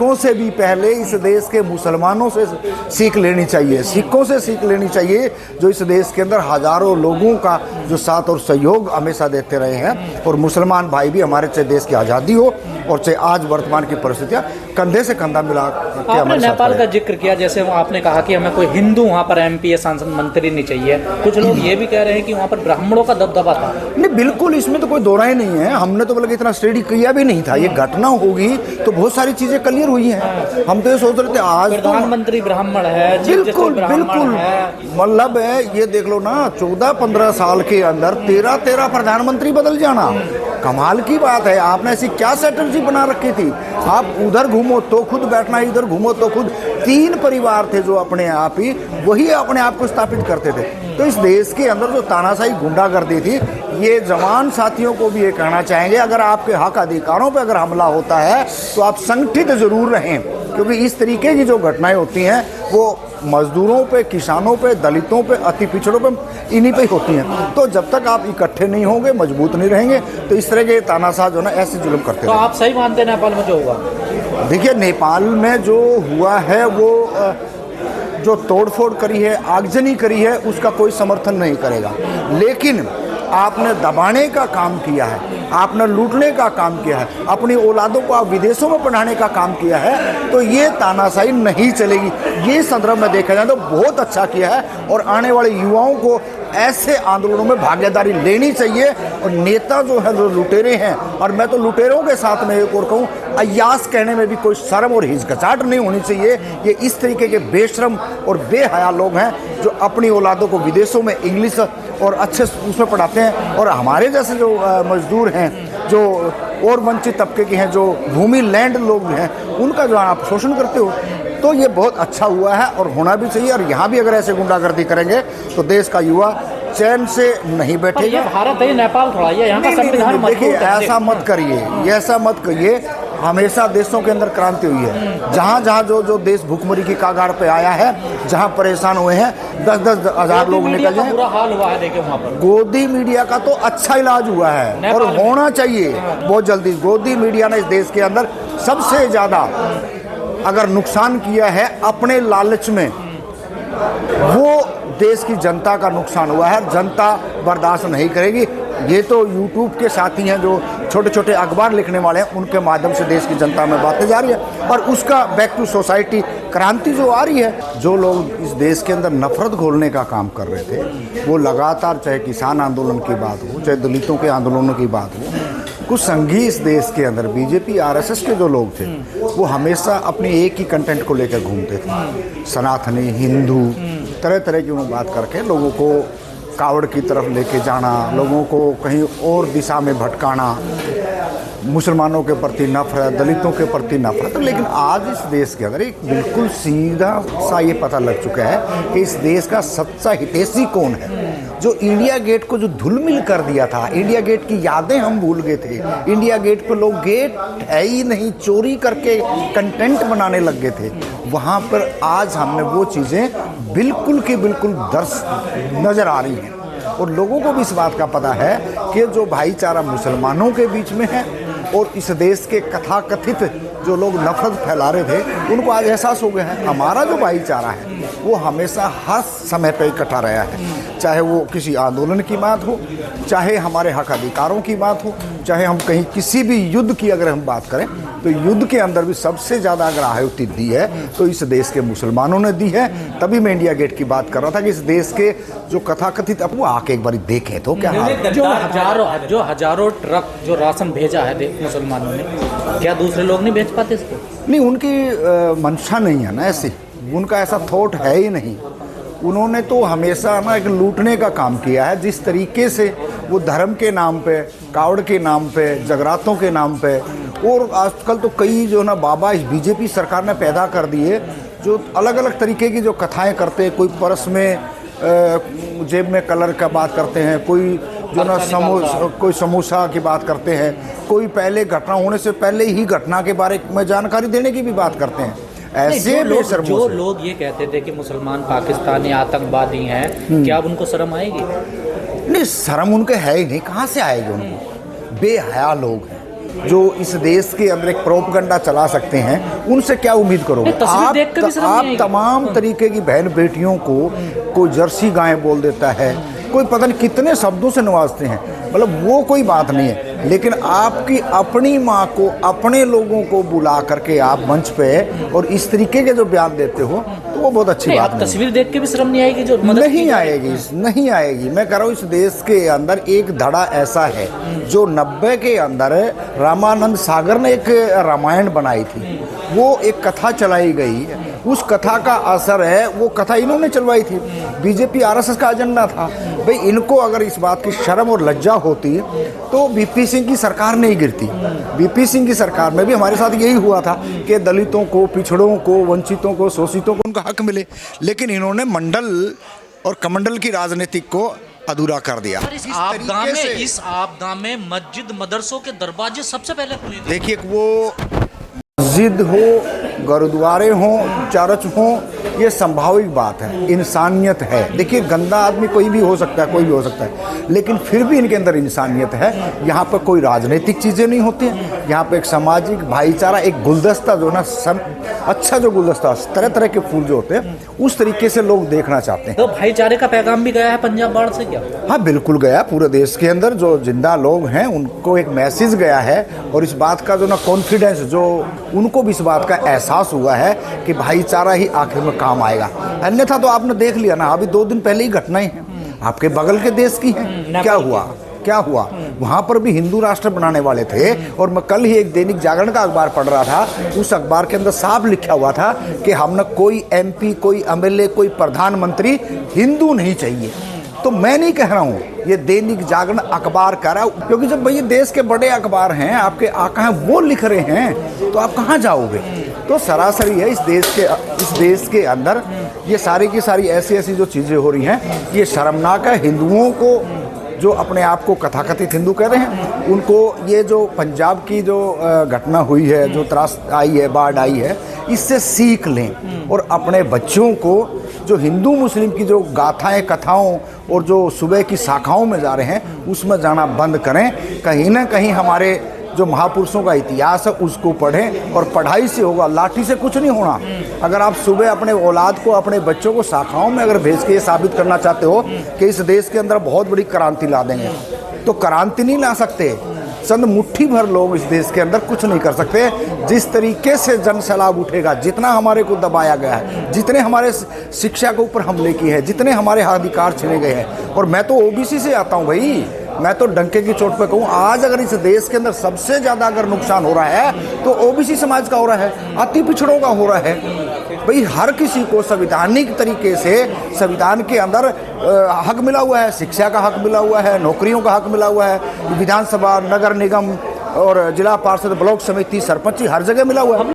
सिखों से भी पहले इस देश के मुसलमानों से सीख लेनी चाहिए, सिखों से सीख लेनी चाहिए, जो इस देश के अंदर हजारों लोगों का जो साथ और सहयोग हमेशा देते रहे हैं। और मुसलमान भाई भी हमारे, चाहे देश की आज़ादी हो और चाहे आज वर्तमान की परिस्थितियाँ, कंधे से कंधा मिला के आपने नेपाल का जिक्र किया, जैसे आपने कहा कि हमें कोई हिंदू वहाँ पर MP या सांसद मंत्री नहीं चाहिए। कुछ लोग ये भी कह रहे हैं कि वहाँ पर ब्राह्मणों का दबदबा था। नहीं, बिल्कुल इसमें तो कोई दो राय नहीं है। हमने तो बल्कि इतना स्टडी किया भी नहीं था। ये घटना होगी तो बहुत सारी चीजें क्लियर हुई हैं। हम तो ये सोच रहे थे आज प्रधानमंत्री ब्राह्मण है, बिल्कुल बिल्कुल, मतलब है ये देख लो ना, 14-15 साल के अंदर 13 प्रधानमंत्री बदल जाना कमाल की बात है। आपने ऐसी क्या स्ट्रेटजी बना रखी थी? आप उधर घूमो तो खुद बैठना, इधर घूमो तो खुद। 3 परिवार थे जो अपने आप ही वही अपने आप को स्थापित करते थे। तो इस देश के अंदर जो तानाशाही गुंडागर्दी थी, ये जवान साथियों को भी ये कहना चाहेंगे, अगर आपके हक अधिकारों पे अगर हमला होता है तो आप संगठित जरूर रहें, क्योंकि इस तरीके की जो घटनाएं होती हैं वो मजदूरों पे, किसानों पे, दलितों पे, अति पिछड़ों पे, इन्हीं पे ही होती हैं। तो जब तक आप इकट्ठे नहीं होंगे, मजबूत नहीं रहेंगे, तो इस तरह के तानाशाह जो ना ऐसे जुल्म करते हैं। तो आप सही मानते हैं नेपाल में जो हुआ? देखिए, नेपाल में जो हुआ है वो जो तोड़फोड़ करी है, आगजनी करी है, उसका कोई समर्थन नहीं करेगा। लेकिन आपने दबाने का काम किया है, आपने लूटने का काम किया है, अपनी औलादों को आप विदेशों में पढ़ाने का काम किया है, तो ये तानाशाही नहीं चलेगी। ये संदर्भ में देखा जाए तो बहुत अच्छा किया है। और आने वाले युवाओं को ऐसे आंदोलनों में भागीदारी लेनी चाहिए। और नेता जो है, जो लुटेरे हैं, और मैं तो लुटेरों के साथ में एक और कहूँ, अय्यास कहने में भी कोई शर्म और हिचकिचाहट नहीं होनी चाहिए। ये इस तरीके के बेशरम और बेहया लोग हैं जो अपनी औलादों को विदेशों में इंग्लिश और अच्छे उसमें पढ़ाते हैं। और हमारे जैसे जो मजदूर हैं, जो और वंचित तबके के हैं, जो भूमि लैंड लोग हैं, उनका जो आप शोषण करते हो, तो ये बहुत अच्छा हुआ है और होना भी चाहिए। और यहाँ भी अगर ऐसे गुंडागर्दी करेंगे तो देश का युवा चैन से नहीं बैठेगा। भारत है, नेपाल थोड़ा है, यहाँ का संविधान। देखिए, ऐसा मत करिए, ऐसा मत करिए। हमेशा देशों के अंदर क्रांति हुई है। जहाँ जहाँ जो देश भूखमरी की कगार पे आया है, जहाँ परेशान हुए हैं, 10-10 हज़ार लोग निकल जाए। बुरा हाल हुआ है, देखिए वहाँ पर गोदी मीडिया का तो अच्छा इलाज हुआ है और होना चाहिए बहुत जल्दी। गोदी मीडिया ने इस देश के अंदर सबसे ज़्यादा अगर नुकसान किया है अपने लालच में, वो देश की जनता का नुकसान हुआ है। जनता बर्दाश्त नहीं करेगी। ये तो यूट्यूब के साथी हैं, जो छोटे छोटे अखबार लिखने वाले हैं, उनके माध्यम से देश की जनता में बातें जा रही है। और उसका बैक टू सोसाइटी क्रांति जो आ रही है। जो लोग इस देश के अंदर नफरत घोलने का काम कर रहे थे, वो लगातार, चाहे किसान आंदोलन की बात हो, चाहे दलितों के आंदोलनों की बात हो, कुछ संघी इस देश के अंदर BJP RSS के जो लोग थे, वो हमेशा अपने एक ही कंटेंट को लेकर घूमते थे। सनातनी, हिंदू, तरह तरह की उन्होंने बात करके लोगों को कावड़ की तरफ लेके जाना, लोगों को कहीं और दिशा में भटकाना, मुसलमानों के प्रति नफरत, दलितों के प्रति नफरत। लेकिन आज इस देश के अंदर एक बिल्कुल सीधा सा ये पता लग चुका है कि इस देश का सच्चा हितैषी कौन है। जो इंडिया गेट को जो धुलमिल कर दिया था, इंडिया गेट की यादें हम भूल गए थे। इंडिया गेट पे लोग गेट है ही नहीं, चोरी करके कंटेंट बनाने लग गए थे। वहाँ पर आज हमने वो चीज़ें बिल्कुल की बिल्कुल दर्श नज़र आ रही हैं। और लोगों को भी इस बात का पता है कि जो भाईचारा मुसलमानों के बीच में है और इस देश के कथाकथित जो लोग नफरत फैला रहे थे, उनको आज एहसास हो गया है हमारा जो भाईचारा है वो हमेशा हर समय पे इकट्ठा रहा है। चाहे वो किसी आंदोलन की बात हो, चाहे हमारे हक अधिकारों की बात हो, चाहे हम कहीं किसी भी युद्ध की अगर हम बात करें, तो युद्ध के अंदर भी सबसे ज़्यादा अगर आहुति दी है तो इस देश के मुसलमानों ने दी है। तभी मैं इंडिया गेट की बात कर रहा था कि इस देश के जो कथाकथित, अब वो आके एक बार देखें तो क्या हाल। जो हजारों ट्रक जो राशन भेजा है मुसलमानों ने, क्या दूसरे लोग नहीं भेज पाते इसको? नहीं, उनकी मंशा नहीं है ना ऐसी, उनका ऐसा थॉट है ही नहीं। उन्होंने तो हमेशा ना एक लूटने का काम किया है। जिस तरीके से वो धर्म के नाम पे, कावड़ के नाम पे, जगरातों के नाम पे, और आजकल तो कई जो ना बाबा इस BJP सरकार ने पैदा कर दिए, जो अलग अलग तरीके की जो कथाएं करते हैं। कोई पर्स में जेब में कलर का बात करते हैं, कोई जो ना कोई समोसा की बात करते हैं, कोई पहले घटना होने से पहले ही घटना के बारे में जानकारी देने की भी बात करते हैं। ऐसे जो लोग ये कहते थे कि मुसलमान पाकिस्तानी आतंकवादी हैं, क्या अब उनको शर्म आएगी? नहीं, शर्म उनके है ही नहीं, कहाँ से आएगी उनको? बेहया लोग हैं। जो इस देश के अंदर एक प्रोपगंडा चला सकते हैं, उनसे क्या उम्मीद करोगे? तस्वीर देख कर भी शर्म नहीं आप आएगी। तमाम तरीके की बहन बेटियों को कोई जर्सी गाय बोल देता है, कोई पता नहीं कितने शब्दों से नवाजते हैं, मतलब वो कोई बात नहीं है। लेकिन आपकी अपनी माँ को, अपने लोगों को बुला करके आप मंच पे और इस तरीके के जो बयान देते हो, तो वो बहुत अच्छी बात आप नहीं है। तस्वीर देख के भी शर्म नहीं आएगी जो मदद की नहीं जा रही है? आएगी, नहीं आएगी। मैं कह रहा हूँ इस देश के अंदर एक धड़ा ऐसा है जो 90 के अंदर रामानंद सागर ने एक रामायण बनाई थी, वो एक कथा चलाई गई, उस कथा का असर है, वो कथा इन्होंने चलवाई थी, बीजेपी आरएसएस का एजेंडा था। भाई इनको अगर इस बात की शर्म और लज्जा होती तो बीपी सिंह की सरकार नहीं गिरती। बीपी सिंह की सरकार में भी हमारे साथ यही हुआ था कि दलितों को, पिछड़ों को, वंचितों को, शोषितों को उनका हक मिले, लेकिन इन्होंने मंडल और कमंडल की राजनीति को अधूरा कर दिया। इस आपदा में मस्जिद मदरसों के दरवाजे सबसे पहले खुले थे। देखिए, वो मस्जिद हो, गुरुद्वारे हों, चर्च हों, ये संभाविक बात है, इंसानियत है। देखिए, गंदा आदमी कोई भी हो सकता है, कोई भी हो सकता है, लेकिन फिर भी इनके अंदर इंसानियत है। यहाँ पर कोई राजनीतिक चीज़ें नहीं होती हैं, यहाँ पे एक सामाजिक भाईचारा, एक गुलदस्ता जो ना अच्छा जो गुलदस्ता, तरह तरह के फूल जो होते हैं, उस तरीके से लोग देखना चाहते हैं। तो भाईचारे का पैगाम भी गया है पंजाब बाढ़ से क्या? हाँ, बिल्कुल गया। पूरे देश के अंदर जो जिंदा लोग हैं उनको एक मैसेज गया है, और इस बात का जो ना कॉन्फिडेंस, जो उनको भी इस बात का एहसास हुआ है कि भाईचारा ही आखिर में काम आएगा। अन्यथा तो आपने देख लिया ना, अभी 2 दिन पहले ही घटनाएं हैं आपके बगल के देश की हैं। क्या हुआ वहां पर भी हिंदू राष्ट्र बनाने वाले थे, और मैं कल ही एक दैनिक जागरण का अखबार पढ़ रहा था, उस अखबार के अंदर साफ लिखा हुआ था कि हमने कोई MP, कोई MLA, कोई प्रधानमंत्री हिंदू नहीं चाहिए। तो मैं नहीं कह रहा हूँ, ये दैनिक जागरण अखबार कह रहा है, क्योंकि जब भैया देश के बड़े अखबार हैं, आपके आका हैं, वो लिख रहे हैं, तो आप कहाँ जाओगे? तो सरासरी है इस देश के अंदर ये सारी की सारी ऐसी जो चीज़ें हो रही हैं, ये शर्मनाक है। हिंदुओं को, जो अपने आप को कथाकथित हिंदू कह रहे हैं, उनको ये जो पंजाब की जो घटना हुई है, जो त्रास आई है, बाढ़ आई है, इससे सीख लें और अपने बच्चों को जो हिंदू मुस्लिम की जो गाथाएं, कथाओं और जो सुबह की शाखाओं में जा रहे हैं, उसमें जाना बंद करें। कहीं ना कहीं हमारे जो महापुरुषों का इतिहास है उसको पढ़ें, और पढ़ाई से होगा, लाठी से कुछ नहीं होना। अगर आप सुबह अपने औलाद को, अपने बच्चों को शाखाओं में अगर भेज के ये साबित करना चाहते हो कि इस देश के अंदर बहुत बड़ी क्रांति ला देंगे, तो क्रांति नहीं ला सकते। चंद मुट्ठी भर लोग इस देश के अंदर कुछ नहीं कर सकते। जिस तरीके से जन सैलाब उठेगा, जितना हमारे को दबाया गया है, जितने हमारे शिक्षा के ऊपर हमले किए हैं, जितने हमारे अधिकार छीने गए हैं, और मैं तो OBC से आता हूँ भाई, मैं तो डंके की चोट पे कहूँ, आज अगर इस देश के अंदर सबसे ज़्यादा अगर नुकसान हो रहा है तो OBC समाज का हो रहा है, अति पिछड़ों का हो रहा है। भाई हर किसी को संविधानिक तरीके से संविधान के अंदर हक मिला हुआ है, शिक्षा का हक मिला हुआ है, नौकरियों का हक मिला हुआ है, विधानसभा, नगर निगम और जिला पार्षद, ब्लॉक समिति, सरपंच, हर जगह मिला हुआ है।